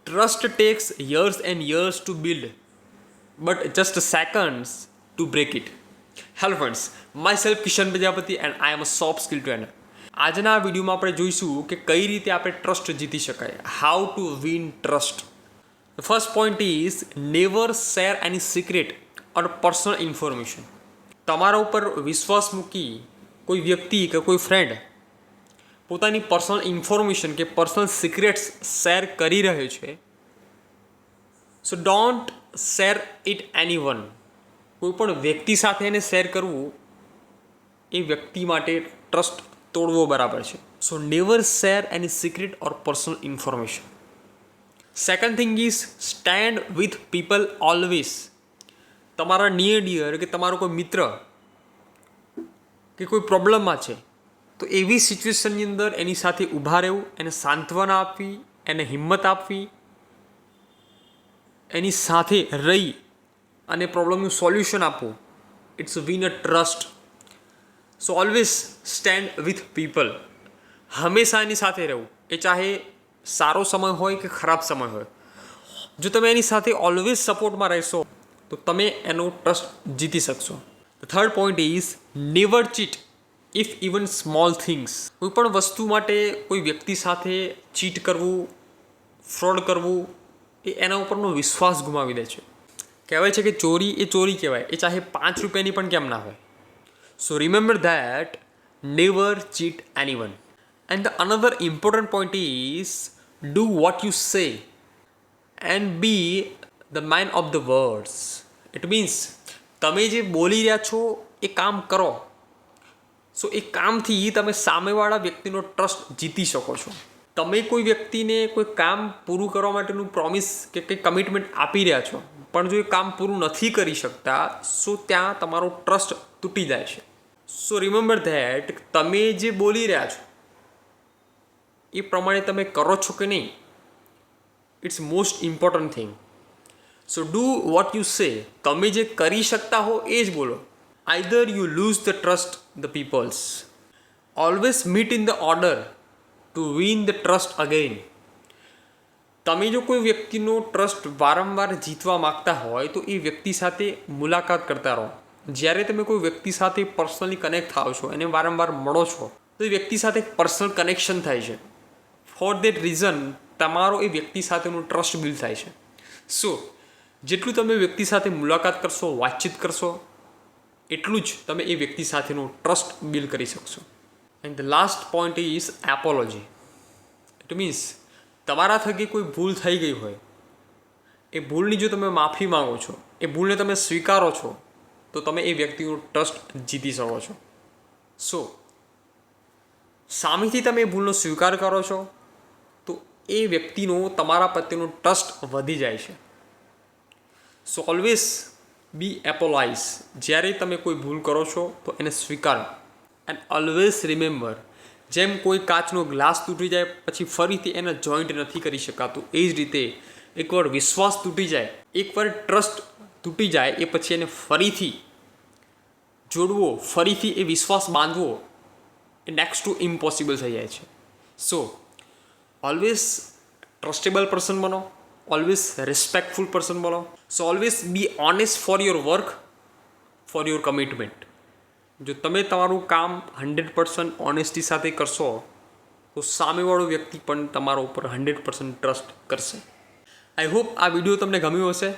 Trust takes years and years to build, but just seconds to break it. Hello friends, myself Kishan Prajapati and I am a soft skill trainer. આજના વિડીયોમાં આપણે જોઈશું કે કઈ રીતે આપણે trust જીતી શકાય. How to win trust. The first point is never share any secret or personal information. તમારા ઉપર વિશ્વાસ મૂકી કોઈ વ્યક્તિ કે કોઈ ફ્રેન્ડ પોતાની પર્સનલ ઇન્ફોર્મેશન કે પર્સનલ સિક્રેટ્સ શેર કરી રહ્યો છે, સો don't share it any one. કોઈ પણ વ્યક્તિ સાથે એને શેર કરવું એ વ્યક્તિ માટે ટ્રસ્ટ તોડવો બરાબર છે. So never share any secret or personal information. Second thing is stand with people always. તમારા નિયર ડિયર કે તમારો કોઈ મિત્ર કે કોઈ પ્રોબ્લેમમાં છે તો એવી સિચ્યુએશનની અંદર એની સાથે ઊભા રહેવું, એને સાંત્વના આપવી, એને હિંમત આપવી, એની સાથે રહી અને પ્રોબ્લેમનું સોલ્યુશન આપવું. It's win a trust. So always stand with people. હંમેશા એની સાથે રહેવું, એ ચાહે સારો સમય હોય કે ખરાબ સમય હોય. જો તમે એની સાથે ઓલવેઝ સપોર્ટમાં રહેશો તો તમે એનો ટ્રસ્ટ જીતી શકશો. The third point is never cheat if even small things. કોઈ પણ વસ્તુ માટે કોઈ વ્યક્તિ સાથે ચીટ કરવું, ફ્રોડ કરવું એ એના ઉપરનો વિશ્વાસ ગુમાવી દે છે. કહેવાય છે કે ચોરી એ ચોરી કહેવાય, એ ચાહે 5 રૂપિયાની પણ કેમ ના હોય. So remember that never cheat anyone. And the another important point is do what you say and be the man of the words. It means તમે જે બોલી રહ્યા છો એ કામ કરો. સો એ કામથી તમે સામેવાળા વ્યક્તિનો ટ્રસ્ટ જીતી શકો છો. તમે કોઈ વ્યક્તિને કોઈ કામ પૂરું કરવા માટેનું પ્રોમિસ કે કંઈ કમિટમેન્ટ આપી રહ્યા છો, પણ જો એ કામ પૂરું નથી કરી શકતા, સો ત્યાં તમારો ટ્રસ્ટ તૂટી જાય છે. સો રિમેમ્બર ધેટ તમે જે બોલી રહ્યા છો એ પ્રમાણે તમે કરો છો કે નહીં, it's most important thing. So do what you say. તમે જે કરી શકતા હો એ જ બોલો. Either you lose the trust the people's. Always meet in the order to win the trust again. તમે જો કોઈ વ્યક્તિનો ટ્રસ્ટ વારંવાર જીતવા માગતા હોય તો એ વ્યક્તિ સાથે મુલાકાત કરતા રહો. જ્યારે તમે કોઈ વ્યક્તિ સાથે પર્સનલી કનેક્ટ થાઓ છો, એને વારંવાર મળો છો, તો એ વ્યક્તિ સાથે પર્સનલ કનેક્શન થાય છે. ફોર દેટ રીઝન તમારો એ વ્યક્તિ સાથેનો ટ્રસ્ટ બિલ્ડ થાય છે. સો જેટલું તમે વ્યક્તિ સાથે મુલાકાત કરશો, વાતચીત કરશો, એટલું જ તમે એ વ્યક્તિ સાથેનો ટ્રસ્ટ બિલ્ડ કરી શકશો. And the last point is apology. It means તમારા થકી કોઈ ભૂલ થઈ ગઈ હોય, એ ભૂલની જો તમે માફી માંગો છો, એ ભૂલને તમે સ્વીકારો છો, તો તમે એ વ્યક્તિનો ટ્રસ્ટ જીતી શકો છો. સો સામેથી તમે એ ભૂલનો સ્વીકાર કરો છો તો એ વ્યક્તિનો તમારા પ્રત્યેનો ટ્રસ્ટ વધી જાય છે. સો ઓલવેઝ બી એપોલાઇઝ. જ્યારે તમે કોઈ ભૂલ કરો છો તો એને સ્વીકારો. એન્ડ ઓલવેઝ રિમેમ્બર, જેમ કોઈ કાચનો ગ્લાસ તૂટી જાય પછી ફરીથી એને જોઈન્ટ નથી કરી શકાતું, એ જ રીતે એકવાર વિશ્વાસ તૂટી જાય, એકવાર ટ્રસ્ટ તૂટી જાય, એ પછી એને ફરીથી જોડવો, ફરીથી એ વિશ્વાસ બાંધવો એ નેક્સ્ટ ટુ ઇમ્પોસિબલ થઈ જાય છે. સો ઓલવેઝ ટ્રસ્ટેબલ પર્સન બનો, ઓલવેઝ રિસ્પેક્ટફુલ પર્સન બનો. So always be honest for your work, for your commitment. જો તમે તમારું કામ 100% ઓનેસ્ટી સાથે કરશો તો સામેવાળો વ્યક્તિ પણ તમારા ઉપર 100% ટ્રસ્ટ કરશે. આઈ હોપ આ વિડીયો તમને ગમ્યો હશે.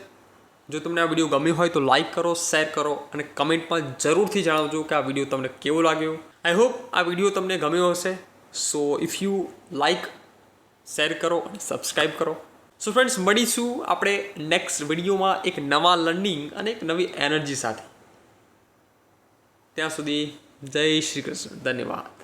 જો તમને આ વિડીયો ગમ્યો હોય તો લાઇક કરો, શેર કરો અને કમેન્ટમાં જરૂરથી જણાવજો કે આ વિડીયો તમને કેવો લાગ્યો. આઈ હોપ આ વિડીયો તમને ગમ્યો હશે. સો ઇફ યુ લાઇક, શેર કરો અને સબસ્ક્રાઈબ કરો. સો ફ્રેન્ડ્સ, મળીશું આપણે નેક્સ્ટ વિડીયોમાં એક નવા લર્નિંગ અને એક નવી એનર્જી સાથે. ત્યાં સુધી જય શ્રી કૃષ્ણ. ધન્યવાદ.